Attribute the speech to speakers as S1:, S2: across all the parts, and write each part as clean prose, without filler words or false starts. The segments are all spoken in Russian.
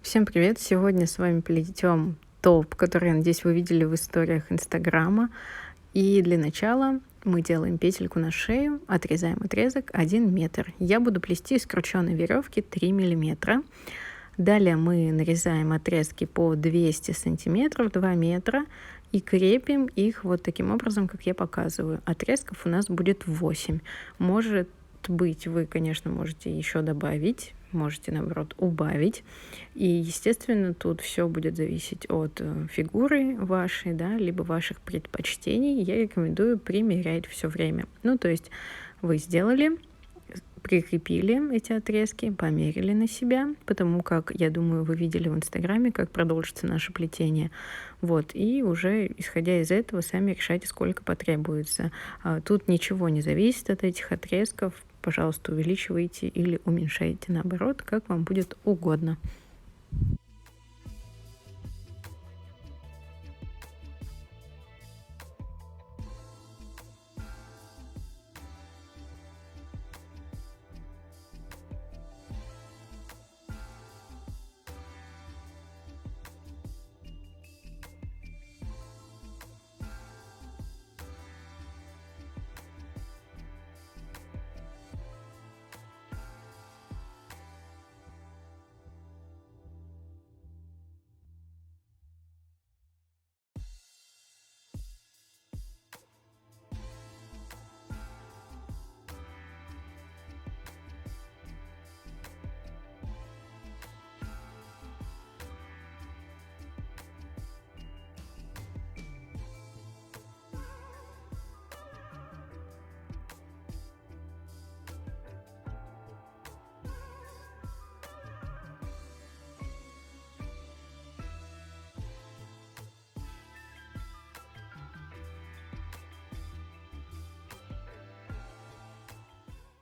S1: Всем привет! Сегодня с вами плетем топ, который, я надеюсь, вы видели в историях Инстаграма. И для начала мы делаем петельку на шею, отрезаем отрезок 1 метр. Я буду плести из скрученной веревки 3 миллиметра. Далее мы нарезаем отрезки по 200 сантиметров, 2 метра, и крепим их вот таким образом, как я показываю. Отрезков у нас будет 8. Может быть, вы, конечно, можете еще добавить, можете, наоборот, убавить. И, естественно, тут все будет зависеть от фигуры вашей, да, либо ваших предпочтений. Я рекомендую примерять все время. Ну, то есть вы сделали, прикрепили эти отрезки, померили на себя, потому как, я думаю, вы видели в Инстаграме, как продолжится наше плетение. Вот, и уже, исходя из этого, сами решайте, сколько потребуется. Тут ничего не зависит от этих отрезков. Пожалуйста, увеличивайте или уменьшайте, наоборот, как вам будет угодно.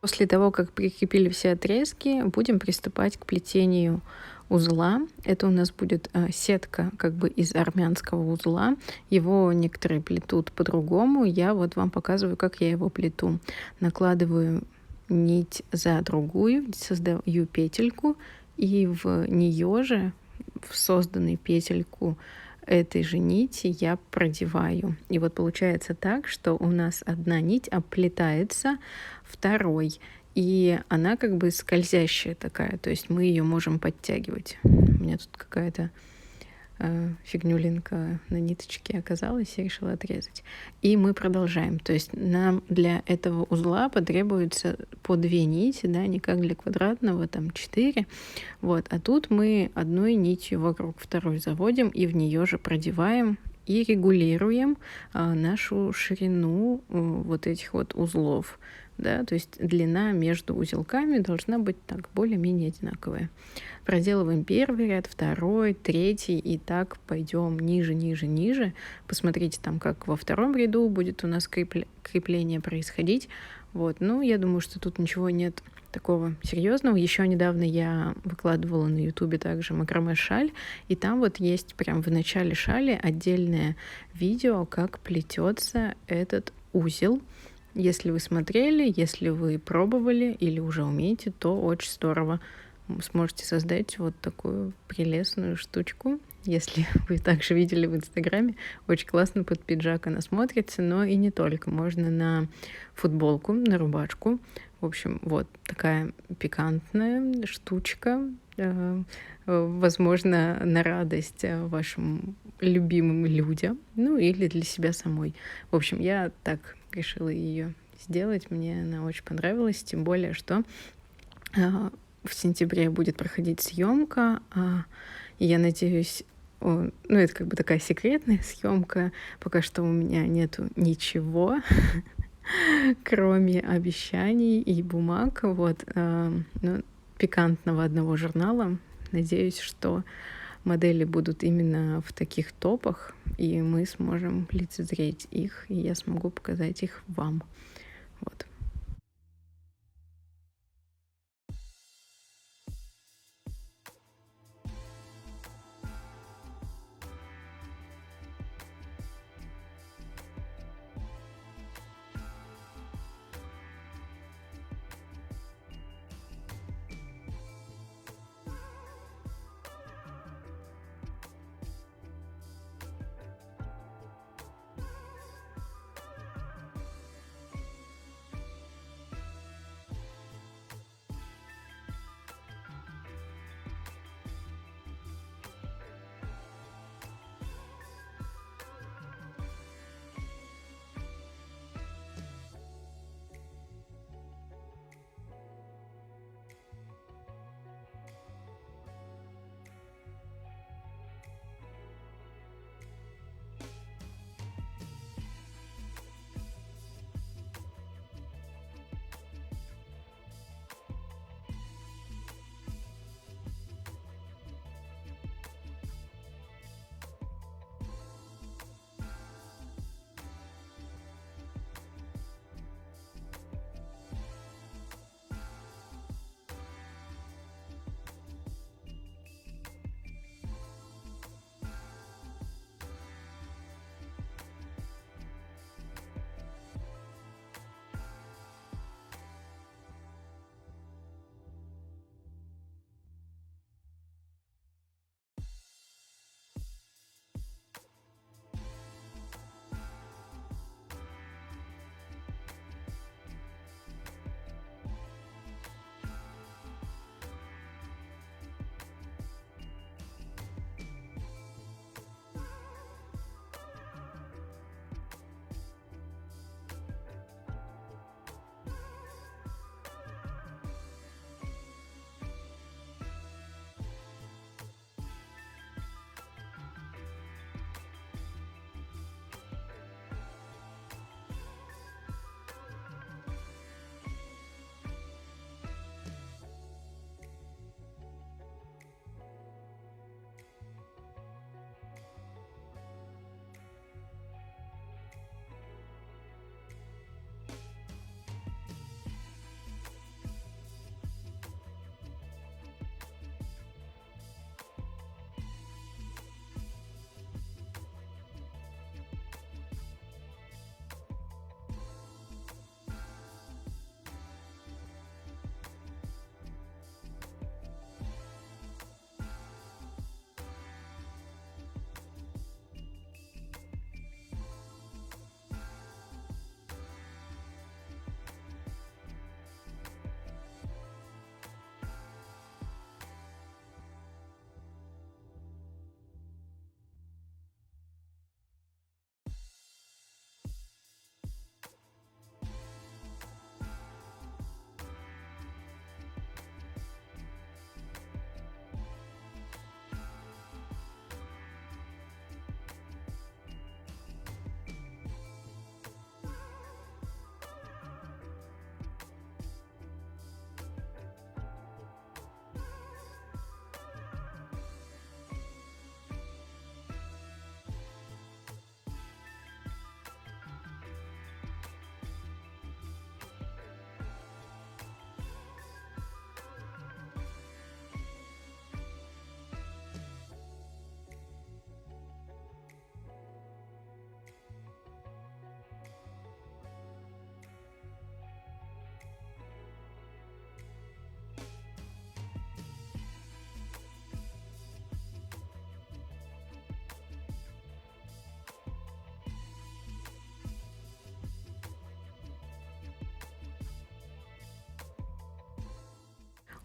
S1: После того, как прикрепили все отрезки, будем приступать к плетению узла. Это у нас будет сетка как бы из армянского узла. Его некоторые плетут по-другому. Я вот вам показываю, как я его плету. Накладываю нить за другую, создаю петельку, и в нее же, в созданную петельку этой же нити, я продеваю. И вот получается так, что у нас одна нить оплетается второй, и она как бы скользящая такая, то есть мы ее можем подтягивать. У меня тут какая-то фигнюлинка на ниточке оказалась, я решила отрезать. И мы продолжаем. То есть нам для этого узла потребуется по 2 нити, да, не как для квадратного, там 4. Вот. А тут мы одной нитью вокруг второй заводим и в нее же продеваем и регулируем нашу ширину вот этих вот узлов. Да, то есть длина между узелками должна быть так более-менее одинаковая. Проделываем первый ряд, второй, третий, и так пойдем ниже, ниже, ниже. Посмотрите там, как во втором ряду будет у нас крепление происходить. Вот, ну, я думаю, что тут ничего нет такого серьезного. Еще недавно я выкладывала на ютубе также макраме шаль, и там вот есть прям в начале шали отдельное видео, как плетется этот узел. Если вы смотрели, если вы пробовали или уже умеете, то очень здорово. Сможете создать вот такую прелестную штучку. Если вы также видели в Инстаграме, очень классно под пиджак она смотрится, но и не только. Можно на футболку, на рубашку. В общем, вот такая пикантная штучка. Возможно, на радость вашим любимым людям, ну или для себя самой. В общем, я так решила ее сделать. Мне она очень понравилась, тем более, что в сентябре будет проходить съемка, и я надеюсь, ну, это как бы такая секретная съемка. Пока что у меня нету ничего, кроме обещаний и бумаг, вот, ну, пикантного одного журнала. Надеюсь, что модели будут именно в таких топах, и мы сможем лицезреть их, и я смогу показать их вам. Вот.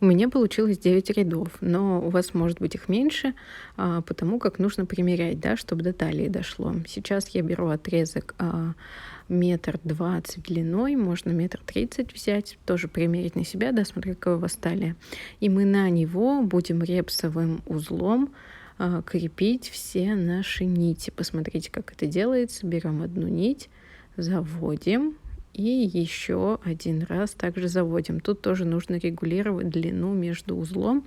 S1: У меня получилось 9 рядов, но у вас может быть их меньше, потому как нужно примерять, да, чтобы до талии дошло. Сейчас я беру отрезок 1,20 м длиной, можно 1,30 м взять, тоже примерить на себя, да, смотря какая у вас талия. И мы на него будем репсовым узлом крепить все наши нити. Посмотрите, как это делается. Берем одну нить, заводим и еще один раз также заводим. Тут тоже нужно регулировать длину между узлом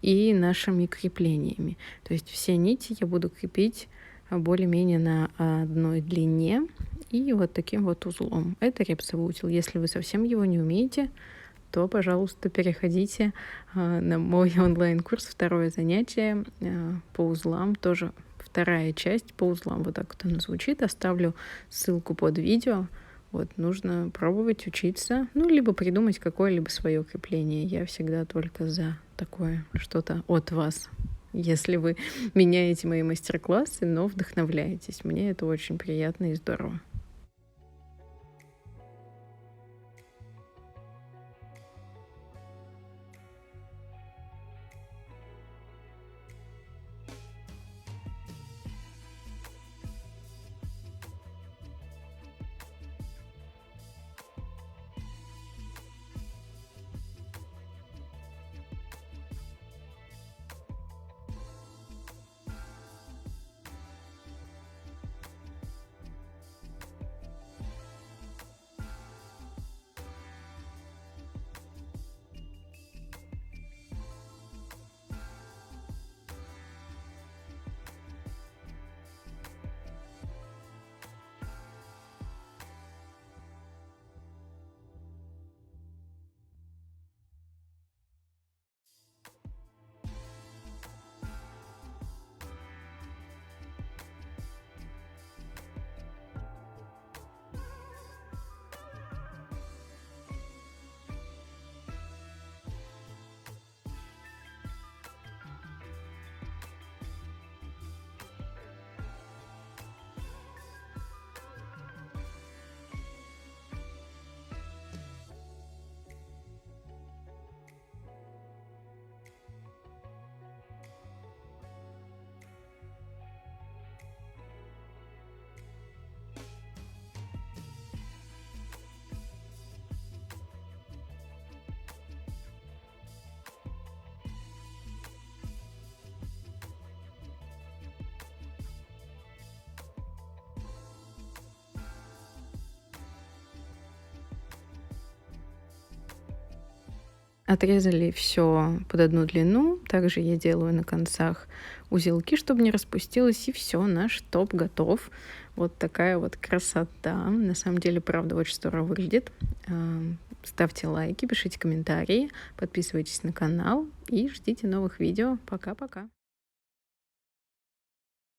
S1: и нашими креплениями. То есть все нити я буду крепить более-менее на одной длине и вот таким вот узлом. Это репсовый узел. Если вы совсем его не умеете, то, пожалуйста, переходите на мой онлайн-курс, второе занятие по узлам, тоже вторая часть по узлам. Вот так вот оно звучит. Оставлю ссылку под видео. Вот, нужно пробовать, учиться, ну, либо придумать какое-либо свое крепление. Я всегда только за такое что-то от вас. Если вы меняете мои мастер-классы, но вдохновляетесь. Мне это очень приятно и здорово. Отрезали все под одну длину. Также я делаю на концах узелки, чтобы не распустилось. И все, наш топ готов. Вот такая вот красота. На самом деле, правда, очень здорово выглядит. Ставьте лайки, пишите комментарии, подписывайтесь на канал и ждите новых видео. Пока-пока.